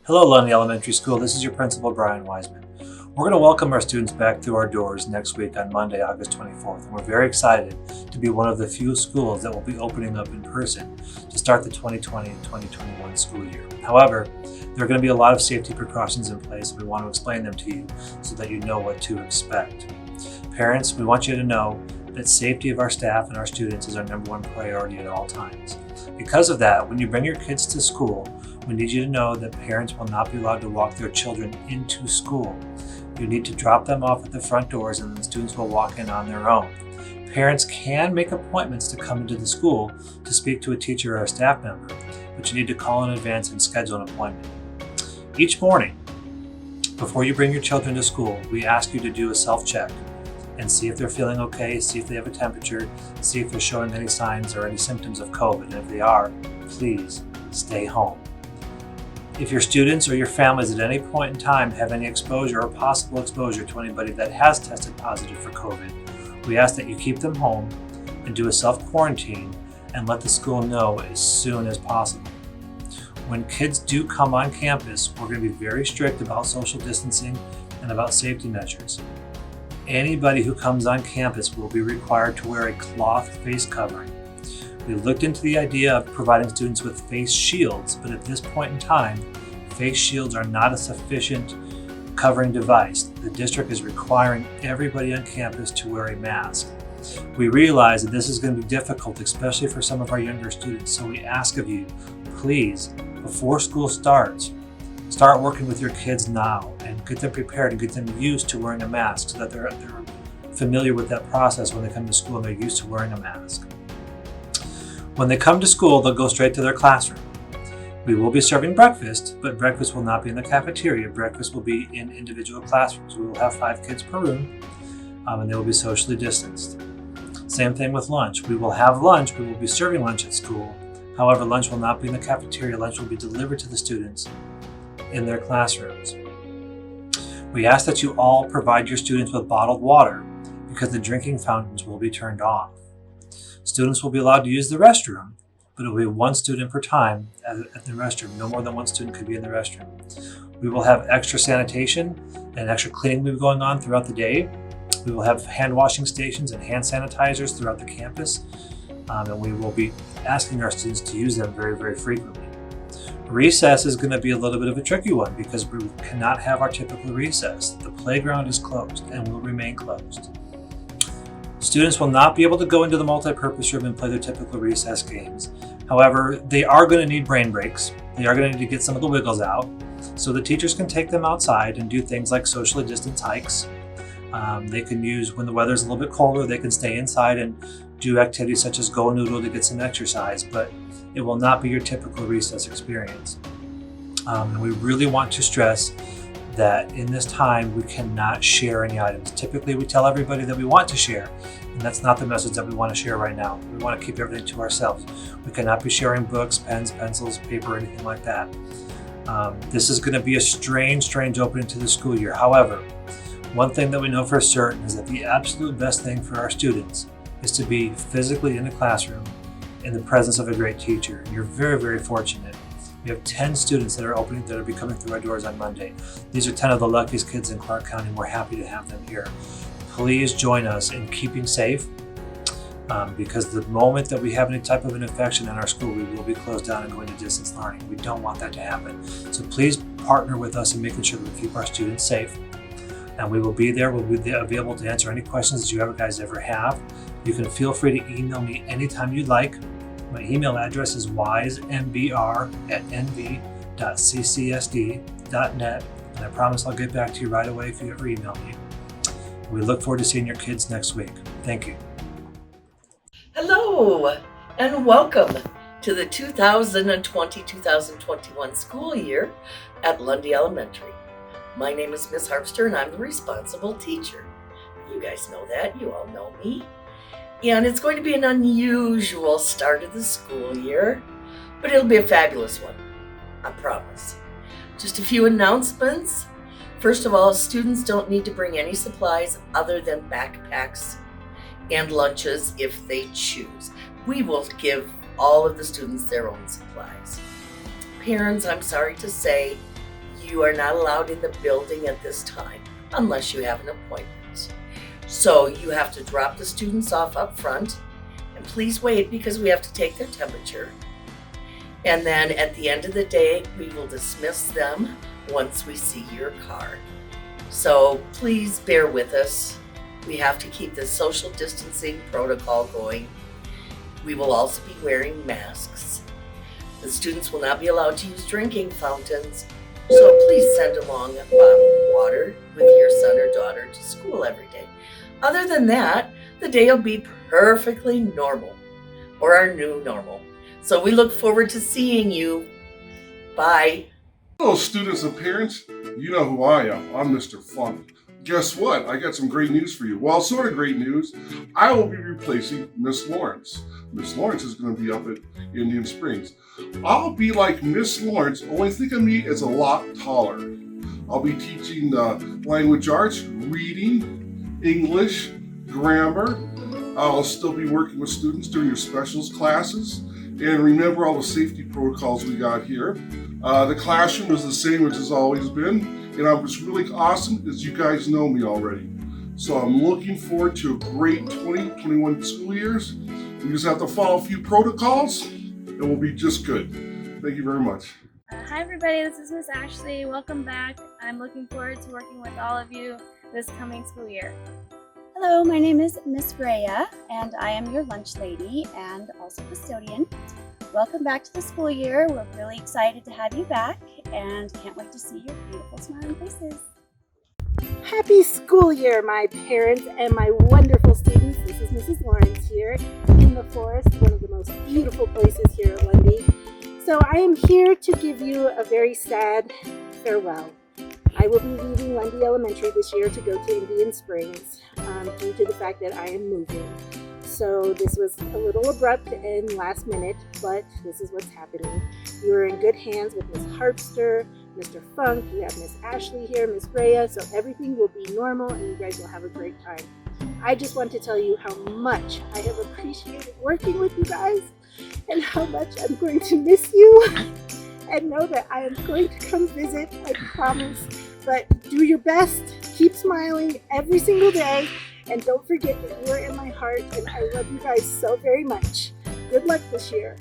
Hello, Lundy Elementary School. This is your principal, Brian Wiseman. We're going to welcome our students back through our doors next week on Monday, August 24th. And we're very excited to be one of the few schools that will be opening up in person to start the 2020 and 2021 school year. However, there are going to be a lot of safety precautions in place, and we want to explain them to you so that you know what to expect. Parents, we want you to know that safety of our staff and our students is our number one priority at all times. Because of that, when you bring your kids to school, we need you to know that parents will not be allowed to walk their children into school. You need to drop them off at the front doors and the students will walk in on their own. Parents can make appointments to come into the school to speak to a teacher or a staff member, but you need to call in advance and schedule an appointment. Each morning, before you bring your children to school, we ask you to do a self-check and see if they're feeling okay, see if they have a temperature, see if they're showing any signs or any symptoms of COVID. And if they are, please stay home. If your students or your families at any point in time have any exposure or possible exposure to anybody that has tested positive for COVID, we ask that you keep them home and do a self-quarantine and let the school know as soon as possible. When kids do come on campus, we're going to be very strict about social distancing and about safety measures. Anybody who comes on campus will be required to wear a cloth face covering. We looked into the idea of providing students with face shields, but at this point in time, face shields are not a sufficient covering device. The district is requiring everybody on campus to wear a mask. We realize that this is going to be difficult, especially for some of our younger students, so we ask of you, please, before school starts, start working with your kids now and get them prepared and get them used to wearing a mask so that they're familiar with that process when they come to school and they're used to wearing a mask. When they come to school, they'll go straight to their classroom. We will be serving breakfast, but breakfast will not be in the cafeteria. Breakfast will be in individual classrooms. We will have 5 kids per room, and they will be socially distanced. Same thing with lunch. We will have lunch. We will be serving lunch at school. However, lunch will not be in the cafeteria. Lunch will be delivered to the students in their classrooms. We ask that you all provide your students with bottled water because the drinking fountains will be turned off. Students will be allowed to use the restroom, but it will be 1 student per time at the restroom. No more than 1 student could be in the restroom. We will have extra sanitation and extra cleaning will be going on throughout the day. We will have hand washing stations and hand sanitizers throughout the campus, and we will be asking our students to use them very, very frequently. Recess is going to be a little bit of a tricky one because we cannot have our typical recess. The playground is closed and will remain closed. Students will not be able to go into the multi-purpose room and play their typical recess games. However, they are going to need brain breaks. They are going to need to get some of the wiggles out. So the teachers can take them outside and do things like socially distanced hikes. They can use, when the weather is a little bit colder, they can stay inside and do activities such as go noodle to get some exercise, but it will not be your typical recess experience. And we really want to stress that in this time, we cannot share any items. Typically, we tell everybody that we want to share, and that's not the message that we want to share right now. We want to keep everything to ourselves. We cannot be sharing books, pens, pencils, paper, anything like that. This is going to be a strange opening to the school year. However, one thing that we know for certain is that the absolute best thing for our students is to be physically in the classroom in the presence of a great teacher. And you're very, very fortunate. We have 10 students that are be coming through our doors on Monday. These are 10 of the luckiest kids in Clark County, and we're happy to have them here. Please join us in keeping safe, because the moment that we have any type of an infection in our school, we will be closed down and going to distance learning. We don't want that to happen. So please partner with us in making sure that we keep our students safe. And we will be there. We'll be able to answer any questions that you guys ever have. You can feel free to email me anytime you'd like. My email address is wisembr@nv.ccsd.net, and I promise I'll get back to you right away if you ever email me. We look forward to seeing your kids next week. Thank you. Hello, and welcome to the 2020-2021 school year at Lundy Elementary. My name is Miss Harpster, and I'm the responsible teacher. You guys know that. You all know me. And it's going to be an unusual start of the school year, but it'll be a fabulous one, I promise. Just a few announcements. First of all, students don't need to bring any supplies other than backpacks and lunches if they choose. We will give all of the students their own supplies. Parents, I'm sorry to say, You are not allowed in the building at this time unless you have an appointment. So you have to drop the students off up front, and please wait because we have to take their temperature. And then at the end of the day, we will dismiss them once we see your car. So please bear with us. We have to keep the social distancing protocol going. We will also be wearing masks. The students will not be allowed to use drinking fountains, so please send along a bottle of water with your son or daughter to school every day. Other than that, the day will be perfectly normal, or our new normal. So we look forward to seeing you. Bye. Hello, students and parents. You know who I am. I'm Mr. Funk. Guess what? I got some great news for you. Well, sort of great news. I will be replacing Miss Lawrence. Miss Lawrence is going to be up at Indian Springs. I'll be like Miss Lawrence, only think of me as a lot taller. I'll be teaching language arts, reading, English, grammar. I'll still be working with students during your specials classes. And remember all the safety protocols we got here. The classroom is the same as it's always been. And what's really awesome is you guys know me already. So I'm looking forward to a great 2021 school years. We just have to follow a few protocols and we'll be just good. Thank you very much. Hi everybody, this is Miss Ashley. Welcome back. I'm looking forward to working with all of you this coming school year. Hello, my name is Miss Rhea, and I am your lunch lady and also custodian. Welcome back to the school year. We're really excited to have you back and can't wait to see your beautiful smiling faces. Happy school year, my parents and my wonderful students. This is Mrs. Lawrence here in the forest, one of the most beautiful places here at Lundy. So I am here to give you a very sad farewell. I will be leaving Lundy Elementary this year to go to Indian Springs due to the fact that I am moving. So this was a little abrupt and last minute, but this is what's happening. You are in good hands with Miss Harpster, Mr. Funk, you have Miss Ashley here, Miss Rhea, so everything will be normal and you guys will have a great time. I just want to tell you how much I have appreciated working with you guys and how much I'm going to miss you. And know that I am going to come visit, I promise. But do your best, keep smiling every single day, and don't forget that you are in my heart and I love you guys so very much. Good luck this year.